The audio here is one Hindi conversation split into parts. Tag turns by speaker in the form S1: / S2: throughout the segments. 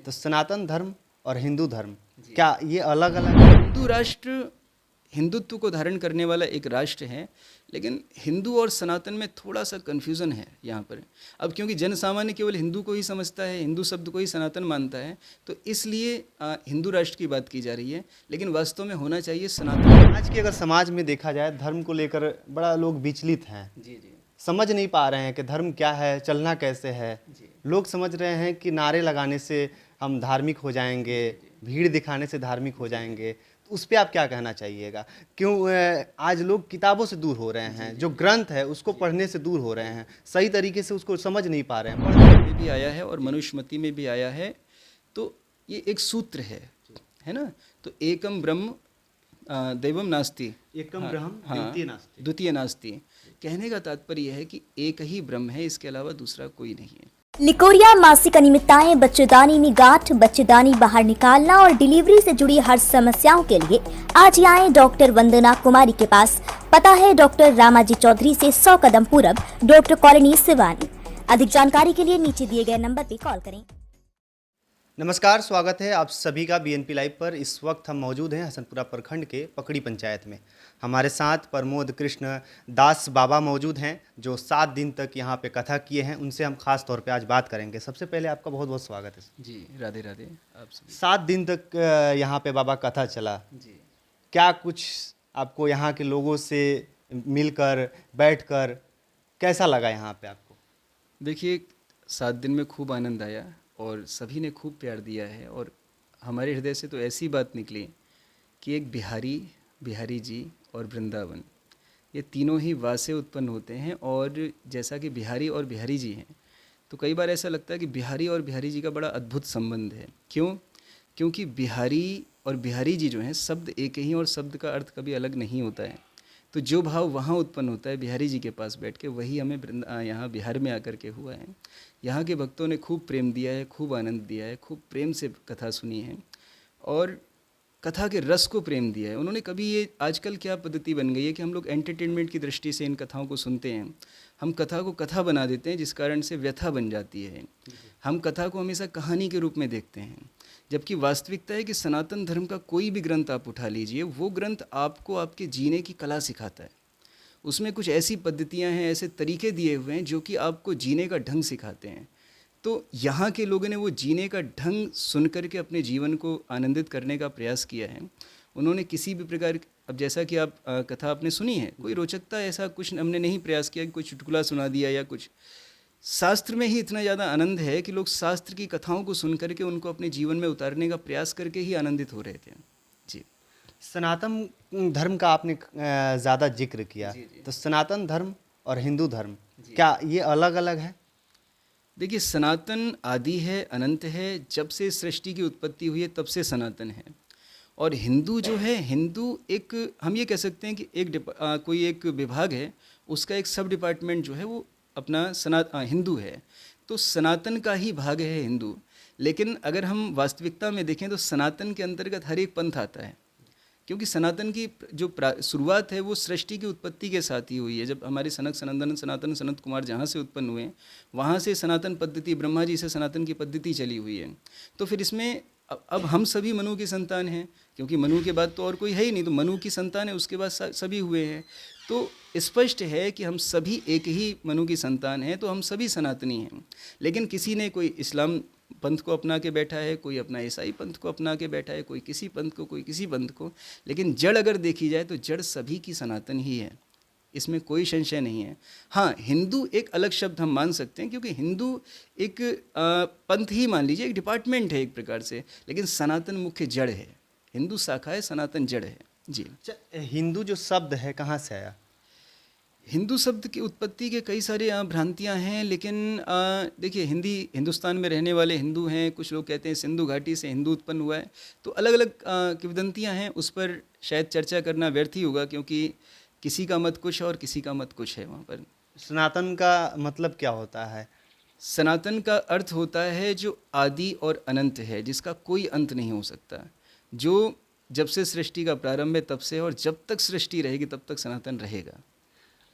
S1: तो सनातन धर्म और हिंदू धर्म क्या ये अलग अलग है?
S2: हिंदू राष्ट्र हिंदुत्व को धारण करने वाला एक राष्ट्र है, लेकिन हिंदू और सनातन में थोड़ा सा कन्फ्यूज़न है यहाँ पर। अब क्योंकि जन सामान्य केवल हिंदू को ही समझता है, हिंदू शब्द को ही सनातन मानता है, तो इसलिए हिंदू राष्ट्र की बात की जा रही है, लेकिन वास्तव में होना चाहिए सनातन।
S1: आज के अगर समाज में देखा जाए धर्म को लेकर बड़ा लोग विचलित हैं,
S2: जी जी
S1: समझ नहीं पा रहे हैं कि धर्म क्या है, चलना कैसे है।
S2: जी
S1: लोग समझ रहे हैं कि नारे लगाने से हम धार्मिक हो जाएंगे, भीड़ दिखाने से धार्मिक हो जाएंगे। तो उस पर आप क्या कहना चाहिएगा? क्यों आज लोग किताबों से दूर हो रहे हैं, जो ग्रंथ है उसको पढ़ने से दूर हो रहे हैं, सही तरीके से उसको समझ नहीं पा रहे हैं।
S2: में भी आया है और मनुस्मृति में भी आया है। तो ये एक सूत्र है ना। तो एकम ब्रह्म दैवम नास्ति,
S1: एकम ब्रह्म द्वितीय नास्ति।
S2: द्वितीय नास्ति। कहने का तात्पर्य है कि एक ही ब्रह्म है, इसके अलावा दूसरा कोई नहीं है।
S3: लिकोरिया मासिक अनियमितताएं, बच्चेदानी में गांठ, बच्चेदानी बाहर निकालना और डिलीवरी से जुड़ी हर समस्याओं के लिए आज ही आए डॉक्टर वंदना कुमारी के पास। पता है डॉक्टर रामाजी चौधरी से 100 कदम पूरब, डॉक्टर कॉलोनी सिवानी। अधिक जानकारी के लिए नीचे दिए गए नंबर पर कॉल करें।
S1: नमस्कार, स्वागत है आप सभी का बीएनपी लाइव पर। इस वक्त हम मौजूद हैं हसनपुरा प्रखंड के पकड़ी पंचायत में। हमारे साथ प्रमोद कृष्ण दास बाबा मौजूद हैं, जो 7 दिन तक यहाँ पे कथा किए हैं। उनसे हम खास तौर पे आज बात करेंगे। सबसे पहले आपका बहुत बहुत स्वागत है।
S2: जी राधे राधे। आप सभी
S1: 7 दिन तक यहाँ पे बाबा कथा चला,
S2: जी।
S1: क्या कुछ आपको यहाँ के लोगों से मिलकर बैठकर कैसा लगा यहाँ पे आपको?
S2: देखिए, 7 दिन में खूब आनंद आया और सभी ने खूब प्यार दिया है। और हमारे हृदय से तो ऐसी बात निकली कि एक बिहारी जी और वृंदावन, ये तीनों ही वा से उत्पन्न होते हैं। और जैसा कि बिहारी और बिहारी जी हैं, तो कई बार ऐसा लगता है कि बिहारी और बिहारी जी का बड़ा अद्भुत संबंध है। क्यों? क्योंकि बिहारी और बिहारी जी जो हैं, शब्द एक ही और शब्द का अर्थ कभी अलग नहीं होता है। तो जो भाव वहाँ उत्पन्न होता है बिहारी जी के पास बैठ के, वही हमें यहाँ बिहार में आकर के हुआ है। यहाँ के भक्तों ने खूब प्रेम दिया है, खूब आनंद दिया है, खूब प्रेम से कथा सुनी है और कथा के रस को प्रेम दिया है उन्होंने। कभी ये आजकल क्या पद्धति बन गई है कि हम लोग एंटरटेनमेंट की दृष्टि से इन कथाओं को सुनते हैं। हम कथा को कथा बना देते हैं, जिस कारण से व्यथा बन जाती है। हम कथा को हमेशा कहानी के रूप में देखते हैं, जबकि वास्तविकता है कि सनातन धर्म का कोई भी ग्रंथ आप उठा लीजिए, वो ग्रंथ आपको आपके जीने की कला सिखाता है। उसमें कुछ ऐसी पद्धतियां हैं, ऐसे तरीके दिए हुए हैं जो कि आपको जीने का ढंग सिखाते हैं। तो यहाँ के लोगों ने वो जीने का ढंग सुन करके अपने जीवन को आनंदित करने का प्रयास किया है। उन्होंने किसी भी प्रकार, अब जैसा कि आप कथा आपने सुनी है, कोई रोचकता ऐसा कुछ हमने नहीं प्रयास किया कि कोई चुटकुला सुना दिया या कुछ। शास्त्र में ही इतना ज़्यादा आनंद है कि लोग शास्त्र की कथाओं को सुन करके उनको अपने जीवन में उतारने का प्रयास करके ही आनंदित हो रहे थे। जी।
S1: सनातन धर्म का आपने ज़्यादा जिक्र किया, तो सनातन धर्म और हिंदू धर्म क्या ये अलग अलग है?
S2: देखिए, सनातन आदि है, अनंत है। जब से सृष्टि की उत्पत्ति हुई है तब से सनातन है। और हिंदू जो है, हिंदू एक, हम ये कह सकते हैं कि कोई एक विभाग है, उसका एक सब डिपार्टमेंट जो है वो अपना हिंदू है। तो सनातन का ही भाग है हिंदू। लेकिन अगर हम वास्तविकता में देखें तो सनातन के अंतर्गत हर एक पंथ आता है, क्योंकि सनातन की जो शुरुआत है वो सृष्टि की उत्पत्ति के साथ ही हुई है। जब हमारे सनातन सनत कुमार जहाँ से उत्पन्न हुए, वहाँ से सनातन पद्धति, ब्रह्मा जी से सनातन की पद्धति चली हुई है। तो फिर इसमें अब हम सभी मनु की संतान हैं, क्योंकि मनु के बाद तो और कोई है ही नहीं, तो मनु की संतान है, उसके बाद सभी हुए हैं। तो स्पष्ट है कि हम सभी एक ही मनु की संतान हैं, तो हम सभी सनातनी हैं। लेकिन किसी ने, कोई इस्लाम पंथ को अपना के बैठा है, कोई अपना ईसाई पंथ को अपना के बैठा है, कोई किसी पंथ को, कोई किसी पंथ को। लेकिन जड़ अगर देखी जाए तो जड़ सभी की सनातन ही है, इसमें कोई संशय नहीं है। हाँ, हिंदू एक अलग शब्द हम मान सकते हैं, क्योंकि हिंदू एक पंथ ही मान लीजिए, एक डिपार्टमेंट है एक प्रकार से। लेकिन सनातन मुख्य जड़ है, हिंदू शाखा है, सनातन जड़ है। जी।
S1: हिंदू जो शब्द है कहाँ से आया?
S2: हिंदू शब्द की उत्पत्ति के कई सारे भ्रांतियां हैं, लेकिन देखिए, हिंदुस्तान में रहने वाले हिंदू हैं, कुछ लोग कहते हैं सिंधु घाटी से हिंदू उत्पन्न हुआ है। तो अलग अलग किंवदंतियां हैं, उस पर शायद चर्चा करना व्यर्थ ही होगा, क्योंकि किसी का मत कुछ और किसी का मत कुछ है वहाँ पर।
S1: सनातन का मतलब क्या होता है?
S2: सनातन का अर्थ होता है जो आदि और अनंत है, जिसका कोई अंत नहीं हो सकता, जो जब से सृष्टि का प्रारंभ है तब से, और जब तक सृष्टि रहेगी तब तक सनातन रहेगा।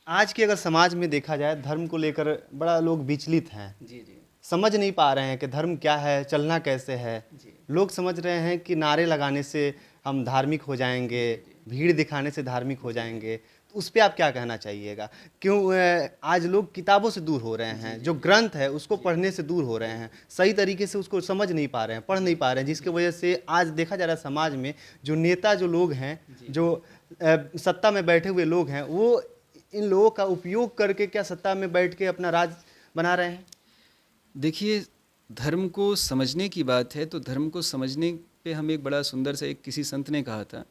S1: आज के अगर समाज में देखा जाए धर्म को लेकर बड़ा लोग विचलित हैं,
S2: जी जी।
S1: समझ नहीं पा रहे हैं कि धर्म क्या है, चलना कैसे है। लोग समझ रहे हैं कि नारे लगाने से हम धार्मिक हो जाएंगे, भीड़ दिखाने से धार्मिक हो जाएंगे। तो उस पे आप क्या कहना चाहिएगा? क्यों आज लोग किताबों से दूर हो रहे हैं, जो ग्रंथ है उसको पढ़ने से दूर हो रहे हैं, सही तरीके से उसको समझ नहीं पा रहे हैं, पढ़ नहीं पा रहे हैं, जिसकी वजह से आज देखा जा रहा है समाज में जो नेता जो लोग हैं, जो सत्ता में बैठे हुए लोग हैं, वो इन लोगों का उपयोग करके क्या सत्ता में बैठ के अपना राज बना रहे हैं।
S2: देखिए, धर्म को समझने की बात है तो धर्म को समझने पे हम एक बड़ा सुंदर सा, एक किसी संत ने कहा था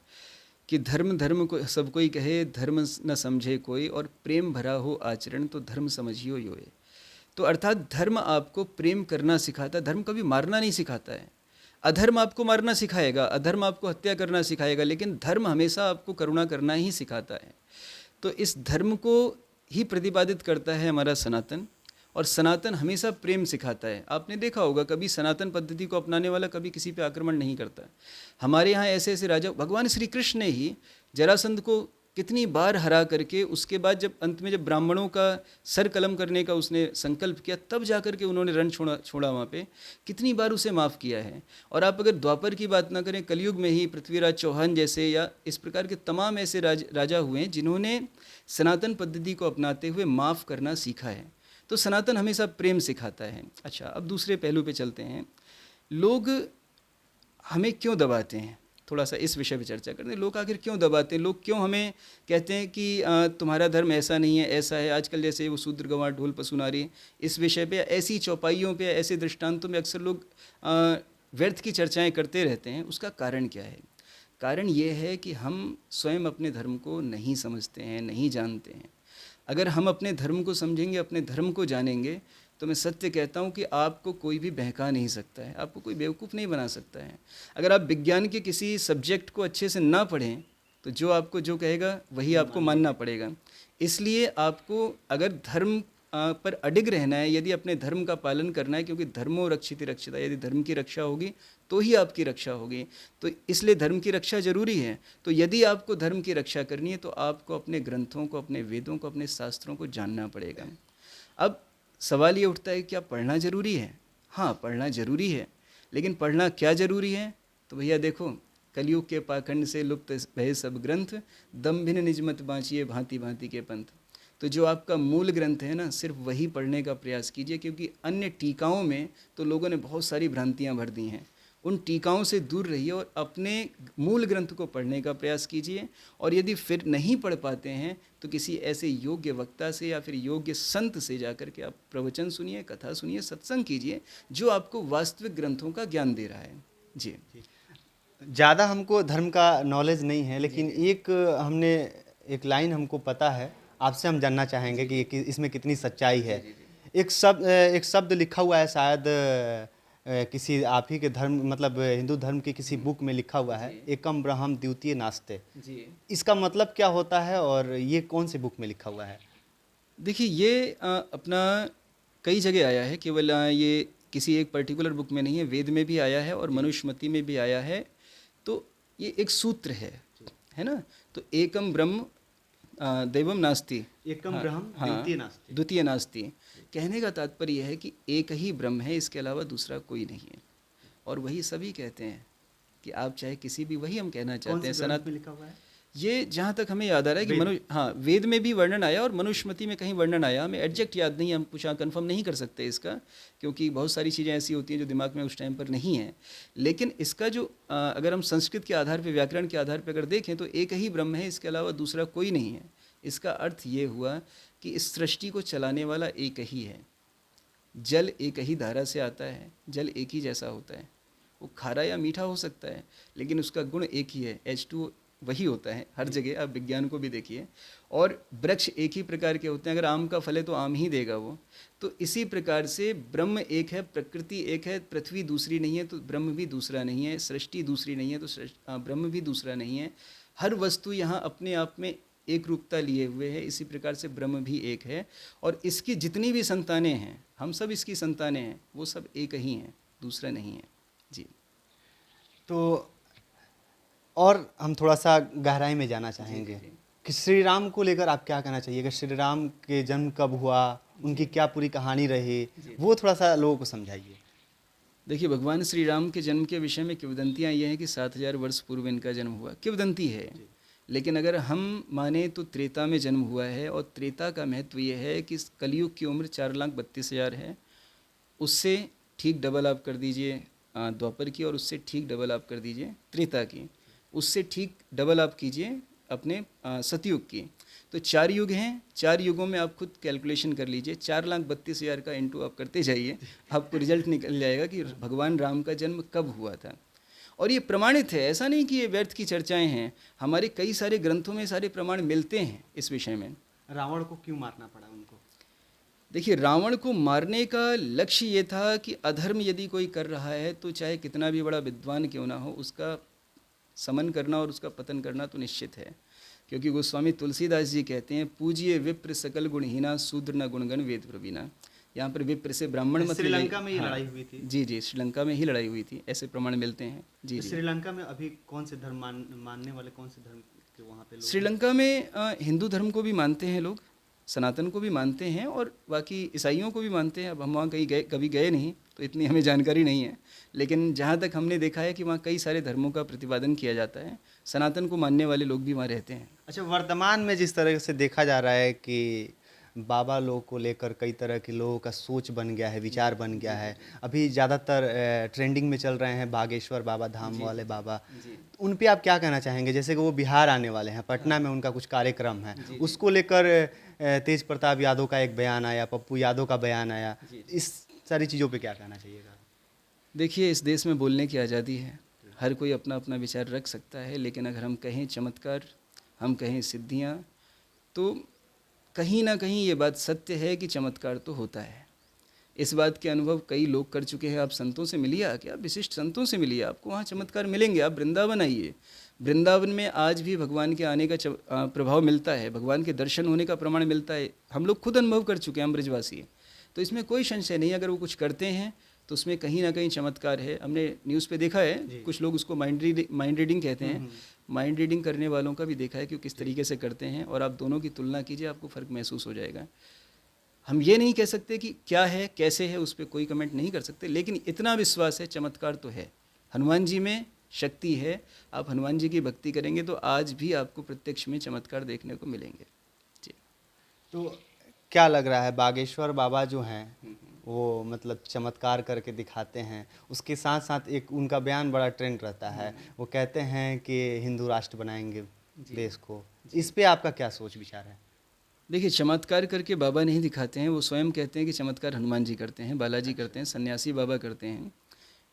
S2: कि धर्म धर्म को सब कोई कहे, धर्म न समझे कोई, और प्रेम भरा हो आचरण तो धर्म समझियो योए। तो अर्थात धर्म आपको प्रेम करना सिखाता है, धर्म कभी मारना नहीं सिखाता है। अधर्म आपको मारना सिखाएगा, अधर्म आपको हत्या करना सिखाएगा, लेकिन धर्म हमेशा आपको करुणा करना ही सिखाता है। तो इस धर्म को ही प्रतिपादित करता है हमारा सनातन, और सनातन हमेशा प्रेम सिखाता है। आपने देखा होगा कभी सनातन पद्धति को अपनाने वाला कभी किसी पे आक्रमण नहीं करता। हमारे यहाँ ऐसे ऐसे राजा, भगवान श्री कृष्ण ने ही जरासंध को कितनी बार हरा करके, उसके बाद जब अंत में जब ब्राह्मणों का सर कलम करने का उसने संकल्प किया, तब जा कर के उन्होंने रण छोड़ा वहाँ पे, कितनी बार उसे माफ़ किया है। और आप अगर द्वापर की बात ना करें, कलयुग में ही पृथ्वीराज चौहान जैसे या इस प्रकार के तमाम ऐसे राजा हुए हैं जिन्होंने सनातन पद्धति को अपनाते हुए माफ़ करना सीखा है। तो सनातन हमेशा प्रेम सिखाता है। अच्छा, अब दूसरे पहलू पे चलते हैं। लोग हमें क्यों दबाते हैं, थोड़ा सा इस विषय पे चर्चा करते हैं। लोग आखिर क्यों दबाते हैं, लोग क्यों हमें कहते हैं कि तुम्हारा धर्म ऐसा नहीं है, ऐसा है। आजकल जैसे वो शूद्र गंवार ढोल पशु नारी, इस विषय पे ऐसी चौपाइयों पे, ऐसे दृष्टांतों में अक्सर लोग व्यर्थ की चर्चाएं करते रहते हैं। उसका कारण क्या है? कारण ये है कि हम स्वयं अपने धर्म को नहीं समझते हैं, नहीं जानते हैं। अगर हम अपने धर्म को समझेंगे, अपने धर्म को जानेंगे, तो मैं सत्य कहता हूँ कि आपको कोई भी बहका नहीं सकता है, आपको कोई बेवकूफ़ नहीं बना सकता है। अगर आप विज्ञान के किसी सब्जेक्ट को अच्छे से ना पढ़ें तो जो आपको जो कहेगा वही आपको मानना पड़ेगा। इसलिए आपको अगर धर्म पर अडिग रहना है, यदि अपने धर्म का पालन करना है, क्योंकि धर्मो रक्षिति रक्षिता, यदि धर्म की रक्षा होगी तो ही आपकी रक्षा होगी। तो इसलिए धर्म की रक्षा जरूरी है। तो यदि आपको धर्म की रक्षा करनी है तो आपको अपने ग्रंथों को, अपने वेदों को, अपने शास्त्रों को जानना पड़ेगा। अब सवाल ये उठता है, क्या पढ़ना जरूरी है? हाँ, पढ़ना जरूरी है, लेकिन पढ़ना क्या जरूरी है? तो भैया देखो, कलयुग के पाखंड से लुप्त भय सब ग्रंथ, दम भिन्न निजमत बाँचिए भांति भांति के पंथ। तो जो आपका मूल ग्रंथ है ना, सिर्फ वही पढ़ने का प्रयास कीजिए, क्योंकि अन्य टीकाओं में तो लोगों ने बहुत सारी भ्रांतियाँ भर दी हैं। उन टीकाओं से दूर रहिए और अपने मूल ग्रंथ को पढ़ने का प्रयास कीजिए। और यदि फिर नहीं पढ़ पाते हैं तो किसी ऐसे योग्य वक्ता से या फिर योग्य संत से जाकर के आप प्रवचन सुनिए, कथा सुनिए, सत्संग कीजिए, जो आपको वास्तविक ग्रंथों का ज्ञान दे रहा है। जी,
S1: ज़्यादा हमको धर्म का नॉलेज नहीं है, लेकिन एक लाइन हमको पता है, आपसे हम जानना चाहेंगे कि इसमें कितनी सच्चाई है। एक शब्द लिखा हुआ है, शायद किसी आप ही के धर्म, मतलब हिंदू धर्म की किसी बुक में लिखा हुआ है, एकम ब्रह्म द्वितीय नास्ते।
S2: जी।
S1: इसका मतलब क्या होता है और ये कौन सी बुक में लिखा हुआ है?
S2: देखिए, ये अपना कई जगह आया है, केवल ये किसी एक पर्टिकुलर बुक में नहीं है। वेद में भी आया है और मनुस्मृति में भी आया है। तो ये एक सूत्र है ना। तो एकम ब्रह्म दैवम नास्ति,
S1: एकम ब्रह्म द्वितीय नास्ति।
S2: द्वितीय नास्ति। कहने का तात्पर्य यह है कि एक ही ब्रह्म है, इसके अलावा दूसरा कोई नहीं है। और वही सभी कहते हैं कि आप चाहे किसी भी, वही हम कहना चाहते हैं।
S1: सनातन में लिखा हुआ है
S2: ये जहाँ तक हमें याद आ रहा है कि वेद में भी वर्णन आया और मनुस्मृति में कहीं वर्णन आया। हमें एग्जैक्ट याद नहीं, हम कुछ कंफर्म नहीं कर सकते इसका, क्योंकि बहुत सारी चीज़ें ऐसी होती हैं जो दिमाग में उस टाइम पर नहीं है। लेकिन इसका जो अगर हम संस्कृत के आधार पर, व्याकरण के आधार पर अगर देखें तो एक ही ब्रह्म है, इसके अलावा दूसरा कोई नहीं है। इसका अर्थ ये हुआ कि इस सृष्टि को चलाने वाला एक ही है। जल एक ही धारा से आता है, जल एक ही जैसा होता है। वो खारा या मीठा हो सकता है, लेकिन उसका गुण एक ही है, H2O वही होता है हर जगह। आप विज्ञान को भी देखिए। और वृक्ष एक ही प्रकार के होते हैं, अगर आम का फल है तो आम ही देगा वो। तो इसी प्रकार से ब्रह्म एक है, प्रकृति एक है, पृथ्वी दूसरी नहीं है तो ब्रह्म भी दूसरा नहीं है, सृष्टि दूसरी नहीं है तो ब्रह्म भी दूसरा नहीं है। हर वस्तु यहाँ अपने आप में एक रूपता लिए हुए है। इसी प्रकार से ब्रह्म भी एक है, और इसकी जितनी भी संतानें हैं, हम सब इसकी संतानें हैं, वो सब एक ही हैं, दूसरा नहीं है। जी।
S1: तो और हम थोड़ा सा गहराई में जाना चाहेंगे। कि श्री राम को लेकर आप क्या कहना चाहिए, कि श्री राम के जन्म कब हुआ, उनकी क्या पूरी कहानी रही, वो थोड़ा सा लोगों को समझाइए।
S2: देखिए, भगवान श्री राम के जन्म के विषय में किंवदंतियाँ ये हैं कि 7000 वर्ष पूर्व इनका जन्म हुआ, किंवदंती है। लेकिन अगर हम माने तो त्रेता में जन्म हुआ है, और त्रेता का महत्व ये है कि कलयुग की उम्र 4,32,000 है। उससे ठीक डबल आप कर दीजिए द्वापर की, और उससे ठीक डबल आप कर दीजिए त्रेता की, उससे ठीक डबल आप कीजिए अपने सतयुग की। तो 4 युग हैं, 4 युगों में आप खुद कैलकुलेशन कर लीजिए, 4,32,000 का इंटू आप करते जाइए, आपको रिजल्ट निकल जाएगा कि भगवान राम का जन्म कब हुआ था। और ये प्रमाणित है, ऐसा नहीं कि ये व्यर्थ की चर्चाएं हैं, हमारे कई सारे ग्रंथों में सारे प्रमाण मिलते हैं इस विषय में।
S1: रावण को क्यों मारना पड़ा उनको?
S2: देखिए, रावण को मारने का लक्ष्य ये था कि अधर्म यदि कोई कर रहा है तो चाहे कितना भी बड़ा विद्वान क्यों ना हो, उसका समन करना और उसका पतन करना तो निश्चित है। क्योंकि गोस्वामी तुलसीदास जी कहते हैं, पूजिए विप्र सकल गुणहीना, शूद्र न गुणगण वेद प्रवीणा। यहाँ पर विप्र से ब्राह्मण मत
S1: श्रीलंका में ये लड़ाई हुई थी।
S2: जी जी, श्रीलंका में ही लड़ाई हुई थी, ऐसे प्रमाण मिलते हैं। जी जी।
S1: श्रीलंका में अभी कौन से धर्म मानने वाले, कौन से धर्म के वहाँ पे लोग?
S2: श्रीलंका में हिंदू धर्म को भी मानते हैं लोग, सनातन को भी मानते हैं, और बाकी ईसाइयों को भी मानते हैं। अब हम वहाँ कभी गए नहीं, तो इतनी हमें जानकारी नहीं है, लेकिन जहाँ तक हमने देखा है कि वहाँ कई सारे धर्मों का प्रतिपादन किया जाता है। सनातन को मानने वाले लोग भी वहाँ रहते हैं।
S1: अच्छा, वर्तमान में जिस तरह से देखा जा रहा है कि बाबा लोग को लेकर कई तरह के लोगों का सोच बन गया है, विचार बन गया है। अभी ज़्यादातर ट्रेंडिंग में चल रहे हैं बागेश्वर बाबा, धाम वाले बाबा। उन पे आप क्या कहना चाहेंगे? जैसे कि वो बिहार आने वाले हैं, पटना में उनका कुछ कार्यक्रम है, उसको लेकर तेज प्रताप यादव का एक बयान आया, पप्पू यादव का बयान आया। इस सारी चीज़ों पे क्या कहना चाहिएगा?
S2: देखिए, इस देश में बोलने की आज़ादी है, हर कोई अपना अपना विचार रख सकता है, लेकिन अगर हम कहें चमत्कार, हम कहें सिद्धियाँ, तो कहीं ना कहीं ये बात सत्य है कि चमत्कार तो होता है। इस बात के अनुभव कई लोग कर चुके हैं। आप संतों से मिलिए आके, आप विशिष्ट संतों से मिलिए, आपको वहाँ चमत्कार मिलेंगे। आप वृंदावन आइए, वृंदावन में आज भी भगवान के आने का प्रभाव मिलता है, भगवान के दर्शन होने का प्रमाण मिलता है। हम लोग खुद अनुभव कर चुके हैं, हम ब्रजवासी। तो इसमें कोई संशय नहीं, अगर वो कुछ करते हैं तो उसमें कहीं ना कहीं चमत्कार है। हमने न्यूज़ पे देखा है, कुछ लोग उसको माइंड रीडिंग कहते हैं। माइंड रीडिंग करने वालों का भी देखा है कि वो किस तरीके से करते हैं, और आप दोनों की तुलना कीजिए, आपको फ़र्क महसूस हो जाएगा। हम ये नहीं कह सकते कि क्या है, कैसे है, उस पर कोई कमेंट नहीं कर सकते, लेकिन इतना विश्वास है, चमत्कार तो है। हनुमान जी में शक्ति है, आप हनुमान जी की भक्ति करेंगे तो आज भी आपको प्रत्यक्ष में चमत्कार देखने को मिलेंगे। जी।
S1: तो क्या लग रहा है, बागेश्वर बाबा जो हैं वो मतलब चमत्कार करके दिखाते हैं, उसके साथ साथ एक उनका बयान बड़ा ट्रेंड रहता है, वो कहते हैं कि हिंदू राष्ट्र बनाएंगे देश को। इस पे आपका क्या सोच विचार है?
S2: देखिए, चमत्कार करके बाबा नहीं दिखाते हैं, वो स्वयं कहते हैं कि चमत्कार हनुमान जी करते हैं, बालाजी करते हैं, सन्यासी बाबा करते हैं।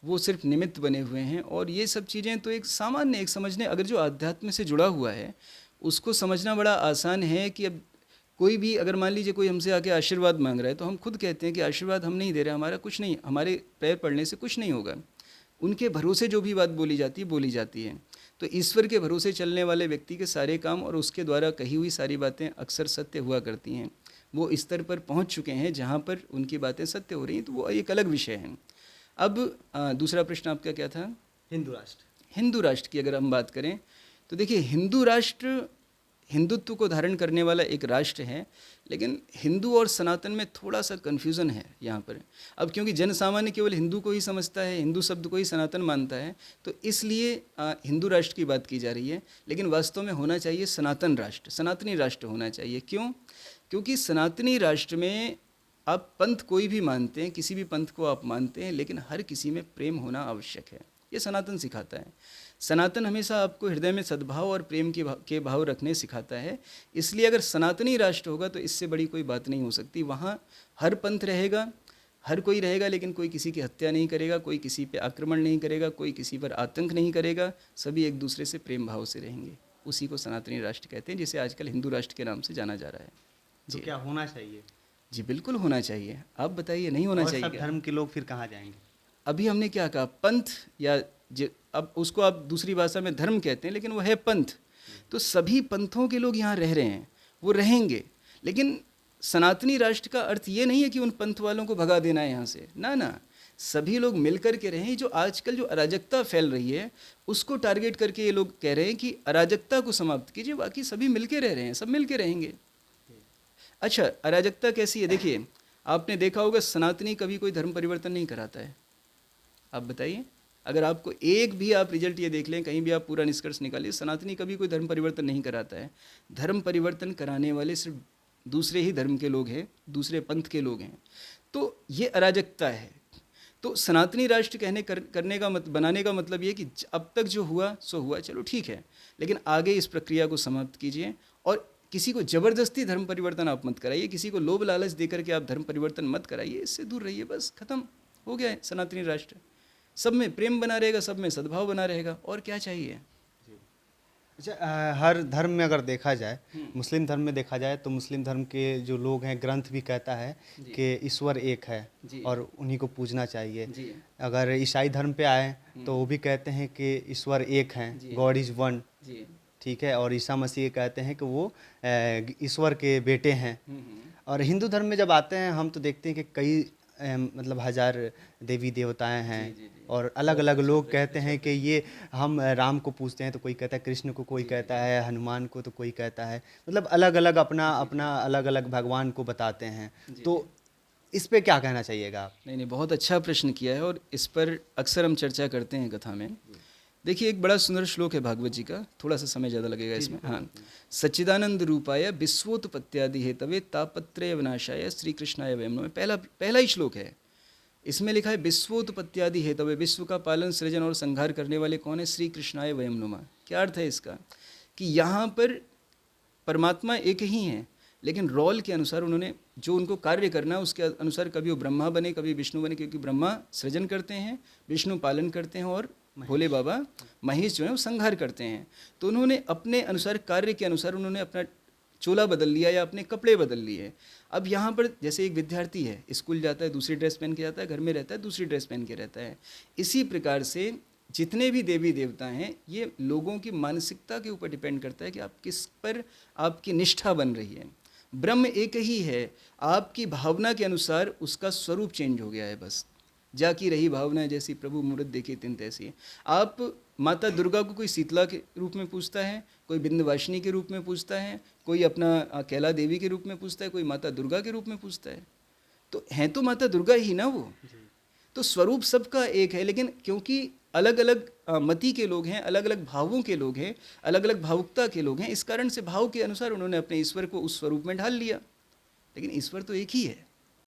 S2: वो सिर्फ निमित्त बने हुए हैं। और ये सब चीज़ें तो एक सामान्य, एक समझने, अगर जो आध्यात्म से जुड़ा हुआ है उसको समझना बड़ा आसान है। कि अब कोई भी, अगर मान लीजिए कोई हमसे आके आशीर्वाद मांग रहा है, तो हम खुद कहते हैं कि आशीर्वाद हम नहीं दे रहे, हमारा कुछ नहीं, हमारे पैर पड़ने से कुछ नहीं होगा। उनके भरोसे जो भी बात बोली जाती है। तो ईश्वर के भरोसे चलने वाले व्यक्ति के सारे काम और उसके द्वारा कही हुई सारी बातें अक्सर सत्य हुआ करती हैं। वो इस स्तर पर पहुंच चुके हैं जहां पर उनकी बातें सत्य हो रही हैं, तो वो एक अलग विषय है। अब दूसरा प्रश्न आपका क्या था?
S1: हिंदू राष्ट्र।
S2: हिंदू राष्ट्र की अगर हम बात करें तो देखिए, हिंदू राष्ट्र हिंदुत्व को धारण करने वाला एक राष्ट्र है, लेकिन हिंदू और सनातन में थोड़ा सा कन्फ्यूज़न है यहाँ पर। अब क्योंकि जन सामान्य केवल हिंदू को ही समझता है, हिंदू शब्द को ही सनातन मानता है, तो इसलिए हिंदू राष्ट्र की बात की जा रही है। लेकिन वास्तव में होना चाहिए सनातन राष्ट्र, सनातनी राष्ट्र होना चाहिए। क्यों? क्योंकि सनातनी राष्ट्र में आप पंथ कोई भी मानते हैं, किसी भी पंथ को आप मानते हैं, लेकिन हर किसी में प्रेम होना आवश्यक है। ये सनातन सिखाता है। सनातन हमेशा आपको हृदय में सद्भाव और प्रेम के भाव रखने सिखाता है। इसलिए अगर सनातनी राष्ट्र होगा तो इससे बड़ी कोई बात नहीं हो सकती। वहाँ हर पंथ रहेगा, हर कोई रहेगा, लेकिन कोई किसी की हत्या नहीं करेगा, कोई किसी पे आक्रमण नहीं करेगा, कोई किसी पर आतंक नहीं करेगा, सभी एक दूसरे से प्रेम भाव से रहेंगे। उसी को सनातनी राष्ट्र कहते हैं, जिसे आजकल हिंदू राष्ट्र के नाम से जाना जा रहा है।
S1: तो क्या होना चाहिए?
S2: जी बिल्कुल होना चाहिए। आप बताइए, नहीं होना चाहिए?
S1: सब धर्म के लोग फिर कहाँ जाएंगे?
S2: अभी हमने क्या कहा, पंथ, या अब उसको आप दूसरी भाषा में धर्म कहते हैं, लेकिन वो है पंथ। तो सभी पंथों के लोग यहाँ रह रहे हैं, वो रहेंगे। लेकिन सनातनी राष्ट्र का अर्थ ये नहीं है कि उन पंथ वालों को भगा देना है यहाँ से, ना ना। सभी लोग मिलकर के रहें। जो आजकल जो अराजकता फैल रही है उसको टारगेट करके ये लोग कह रहे हैं कि अराजकता को समाप्त कीजिए, बाकी सभी मिलके रह रहे हैं, सब मिलके रहेंगे। अच्छा, अराजकता कैसी है? देखिए, आपने देखा होगा सनातनी कभी कोई धर्म परिवर्तन नहीं कराता है। आप बताइए, अगर आपको एक भी आप रिजल्ट ये देख लें, कहीं भी आप पूरा निष्कर्ष निकालिए, सनातनी कभी कोई धर्म परिवर्तन नहीं कराता है। धर्म परिवर्तन कराने वाले सिर्फ दूसरे ही धर्म के लोग हैं, दूसरे पंथ के लोग हैं। तो ये अराजकता है। तो सनातनी राष्ट्र करने का बनाने का मतलब ये कि अब तक जो हुआ सो हुआ, चलो ठीक है, लेकिन आगे इस प्रक्रिया को समाप्त कीजिए और किसी को ज़बरदस्ती धर्म परिवर्तन आप मत कराइए, किसी को लोभ लालच दे करके आप धर्म परिवर्तन मत कराइए, इससे दूर रहिए। बस खत्म हो गया है सनातनी राष्ट्र। सब में प्रेम बना रहेगा, सब में सद्भाव बना रहेगा, और क्या चाहिए?
S1: अच्छा, हर धर्म में अगर देखा जाए, मुस्लिम धर्म में देखा जाए तो मुस्लिम धर्म के जो लोग हैं, ग्रंथ भी कहता है कि ईश्वर एक है और उन्हीं को पूजना चाहिए। अगर ईसाई धर्म पे आए तो वो भी कहते हैं कि ईश्वर एक हैं, गॉड इज़ वन, ठीक है। और ईसा मसीह कहते हैं कि वो ईश्वर के बेटे हैं। और हिंदू धर्म में जब आते हैं हम तो देखते हैं कि कई मतलब हजार देवी देवताएं हैं और अलग अलग लोग कहते हैं कि ये हम राम को पूजते हैं, तो कोई कहता है कृष्ण को, कोई कहता है हनुमान को, तो कोई कहता है, मतलब अलग अलग अपना अलग अलग भगवान को बताते हैं। तो इस पे क्या कहना चाहिएगा आप?
S2: नहीं, बहुत अच्छा प्रश्न किया है और इस पर अक्सर हम चर्चा करते हैं कथा में। देखिए, एक बड़ा सुंदर श्लोक है भागवत जी का, थोड़ा सा समय ज़्यादा लगेगा इसमें। हाँ, सच्चिदानंद रूपाय विश्वोत्पत्त्यादि हेतवे तापत्रय विनाशाय श्री कृष्णाय वयं नमः, पहला ही श्लोक है। इसमें लिखा है विश्वोत्पत्त्यादि हेतवे, विश्व का पालन, सृजन और संहार करने वाले कौन है? श्री कृष्णाय वयं नमः। क्या अर्थ है इसका? कि यहाँ पर परमात्मा एक ही हैं, लेकिन रोल के अनुसार उन्होंने जो उनको कार्य करना है उसके अनुसार कभी वो ब्रह्मा बने, कभी विष्णु बने, क्योंकि ब्रह्मा सृजन करते हैं, विष्णु पालन करते हैं और भोले बाबा महेश जो है वो संहार करते हैं। तो उन्होंने अपने अनुसार, कार्य के अनुसार उन्होंने अपना चोला बदल लिया या अपने कपड़े बदल लिए। अब यहाँ पर जैसे एक विद्यार्थी है, स्कूल जाता है दूसरी ड्रेस पहन के जाता है, घर में रहता है दूसरी ड्रेस पहन के रहता है। इसी प्रकार से जितने भी देवी देवता हैं, ये लोगों की मानसिकता के ऊपर डिपेंड करता है कि आप किस पर आपकी निष्ठा बन रही है। ब्रह्म एक ही है, आपकी भावना के अनुसार उसका स्वरूप चेंज हो गया है। बस जाकी रही भावना जैसी प्रभु मूरत देखी तिन तैसी। आप माता दुर्गा को कोई शीतला के रूप में पूजता है, कोई विंध्यवासिनी के रूप में पूजता है, कोई अपना कैला देवी के रूप में पूजता है, कोई माता दुर्गा के रूप में पूजता है। तो हैं तो माता दुर्गा ही ना वो। तो स्वरूप सबका एक है, लेकिन क्योंकि अलग अलग मति के लोग हैं, अलग अलग भावों के लोग हैं, अलग अलग भावुकता के लोग हैं, इस कारण से भाव के अनुसार उन्होंने अपने ईश्वर को उस स्वरूप में ढाल लिया। लेकिन ईश्वर तो एक ही है।